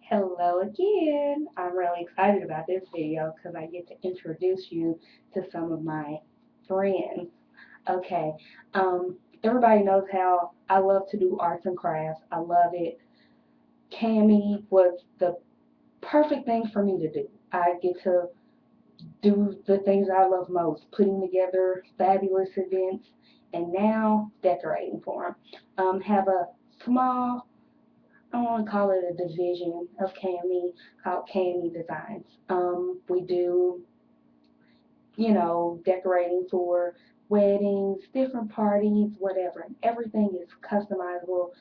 Hello again. I'm really excited about this video because I get to introduce you to some of my friends. Okay, everybody knows how I love to do arts and crafts. I love it. Cami was the perfect thing for me to do. I get to do the things I love most, putting together fabulous events, and now decorating for them. Have a small I want to call it a division of Cami called Cami Designs. We do, decorating for weddings, different parties, whatever. And everything is customizable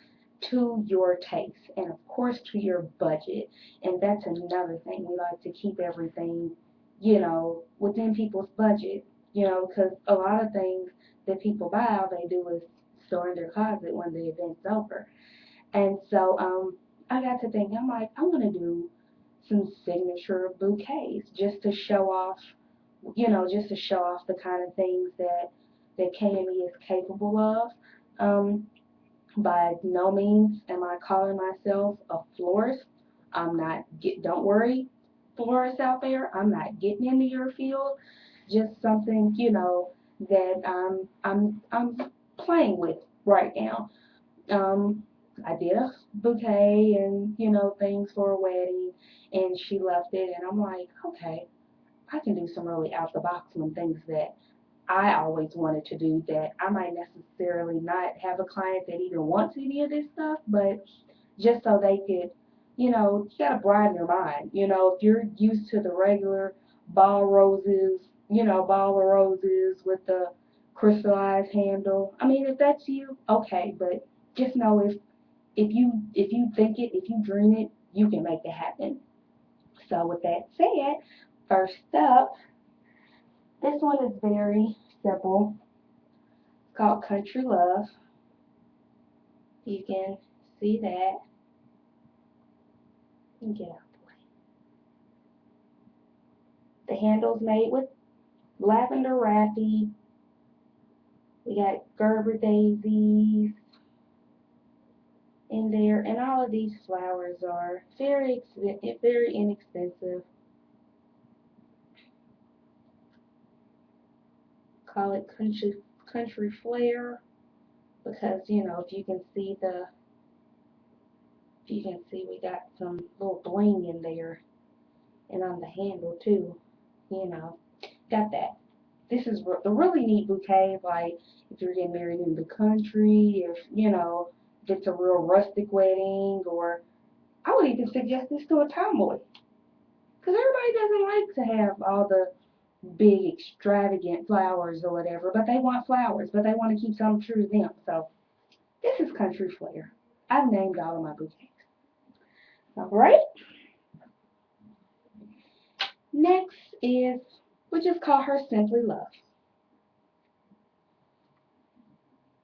to your taste and, of course, to your budget. And that's another thing. We like to keep everything, within people's budget, because a lot of things that people buy, all they do is store in their closet when the event's over. And so I got to thinking, I'm like, I want to do some signature bouquets just to show off the kind of things that KME is capable of. Um, by no means am I calling myself a florist. I'm not. Don't worry, florists out there. I'm not getting into your field. Just something that I'm playing with right now. um, I did a bouquet and things for a wedding, and she loved it. And I'm like, okay, I can do some really out the box one things that I always wanted to do that I might necessarily not have a client that even wants any of this stuff, but just so they could, you gotta broaden your mind. If you're used to the regular ball of roses with the crystallized handle. I mean, if that's you, okay, but just know if you think it, if you dream it, you can make it happen. So with that said, first up, this one is very simple. It's called Country Love. You can see that. You can get out the way. The handle's made with lavender rappy. We got Gerber daisies in there, and all of these flowers are very inexpensive. Call it country flair because if you can see we got some little bling in there and on the handle too. You know, got that. This is a really neat bouquet. Like if you're getting married in the country, if it's a real rustic wedding, or I would even suggest this to a tomboy because everybody doesn't like to have all the big extravagant flowers or whatever, but they want flowers, but they want to keep something true to them. So this is country flair. I've named all of my bouquets. All right. Next is we just call her Simply Love.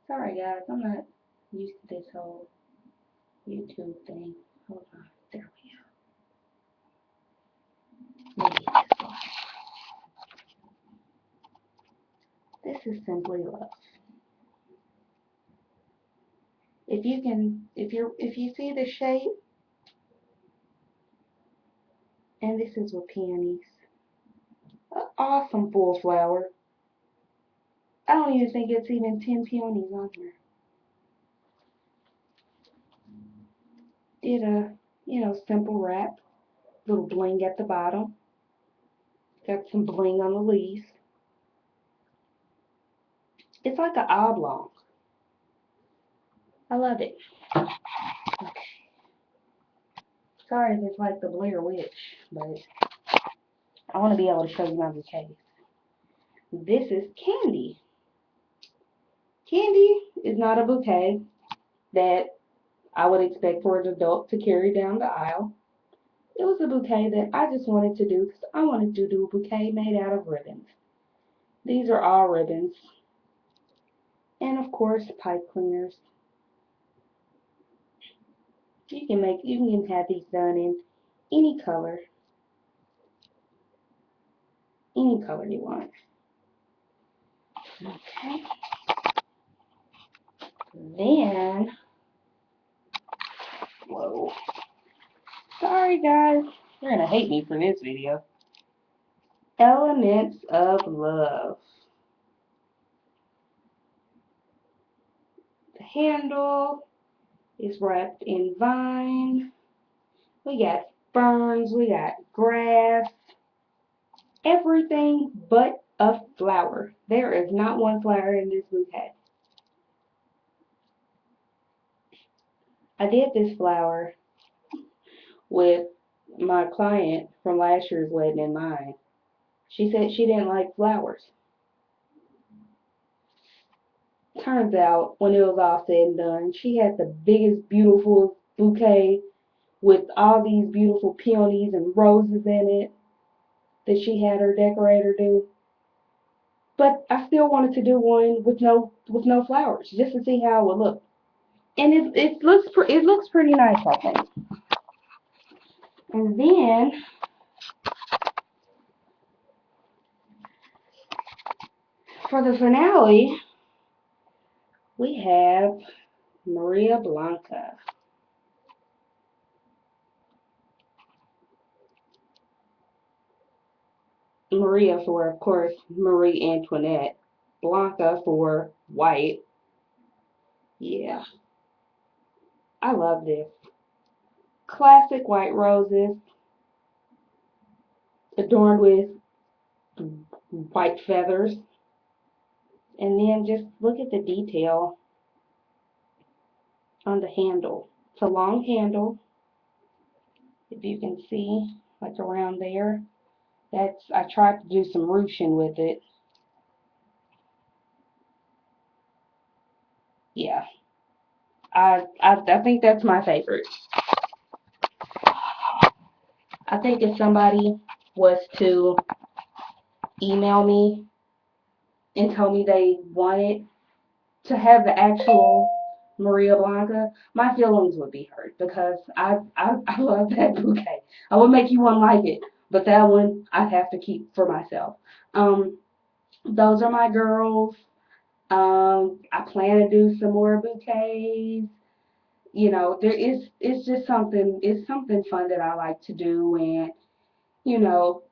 Sorry guys, I'm not used to this whole YouTube thing. Hold on. There we go. Maybe this one. This is Simply Love. If you see the shape, and this is with peonies. An awesome full flower. I don't even think it's even 10 peonies on here. Did a, simple wrap. Little bling at the bottom. Got some bling on the leaves. It's like an oblong. I love it. Okay. Sorry if it's like the Blair Witch, but I want to be able to show you my bouquet. This is Candy. Candy is not a bouquet that I would expect for an adult to carry down the aisle. It was a bouquet that I just wanted to do because I wanted to do a bouquet made out of ribbons. These are all ribbons. And of course, pipe cleaners. You can have these done in any color. Any color you want. Okay. Then, whoa. Sorry guys, you're gonna hate me for this video. Elements of love. The handle is wrapped in vine. We got ferns, we got grass, everything but a flower. There is not one flower in this bouquet. I did this flower with my client from last year's wedding in mind. She said she didn't like flowers. Turns out, when it was all said and done, she had the biggest, beautiful bouquet with all these beautiful peonies and roses in it that she had her decorator do. But I still wanted to do one with no flowers, just to see how it would look. And it looks pretty nice, I think. And then for the finale, we have Maria Blanca. Maria for, of course, Marie Antoinette. Blanca for white. Yeah, I love this. Classic white roses adorned with white feathers. And then just look at the detail on the handle. It's a long handle, if you can see, like around there. I tried to do some ruching with it. Yeah, I think that's my favorite. I think if somebody was to email me and tell me they wanted to have the actual Maria Blanca, my feelings would be hurt because I love that bouquet. I would make you one like it, but that one I have to keep for myself. Um, those are my girls. I plan to do some more bouquets. You know, it's just something fun that I like to do, and you know,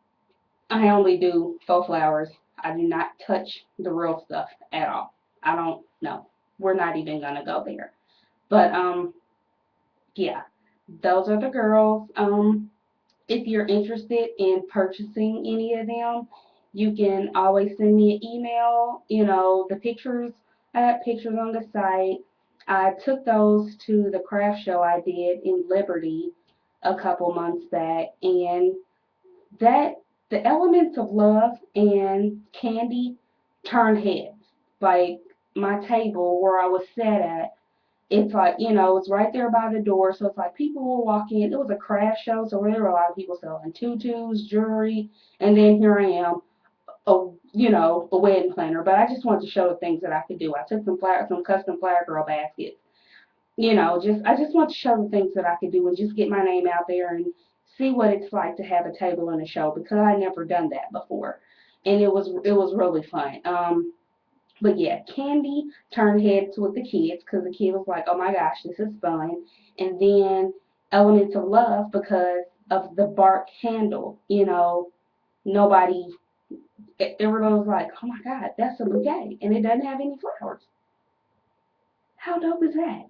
I only do faux flowers. I do not touch the real stuff at all. I don't know. We're not even gonna go there. But yeah, those are the girls. If you're interested in purchasing any of them, you can always send me an email. You know, the pictures, I have pictures on the site. I took those to the craft show I did in Liberty a couple months back, and that the elements of love and candy turned heads. Like my table where I was sat at, it's like, you know, it's right there by the door, so it's like people will walk in. It was a craft show, so there were a lot of people selling tutus, jewelry, and then here I am, a wedding planner. But I just wanted to show the things that I could do. I took some custom flower girl baskets. I just want to show the things that I could do and just get my name out there and see what it's like to have a table in a show because I never done that before, and it was really fun. But yeah, candy turned heads with the kids because the kid was like, "Oh my gosh, this is fun," and then elements of love because of the bark handle. Nobody, everyone was like, "Oh my God, that's a bouquet," and it doesn't have any flowers. How dope is that?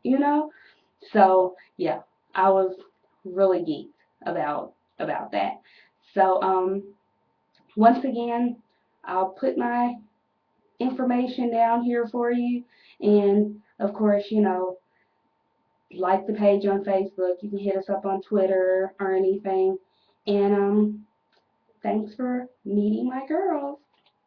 So yeah, I was really geeked about that. So once again, I'll put my information down here for you, and of course, like the page on Facebook. You can hit us up on Twitter or anything. And thanks for meeting my girls.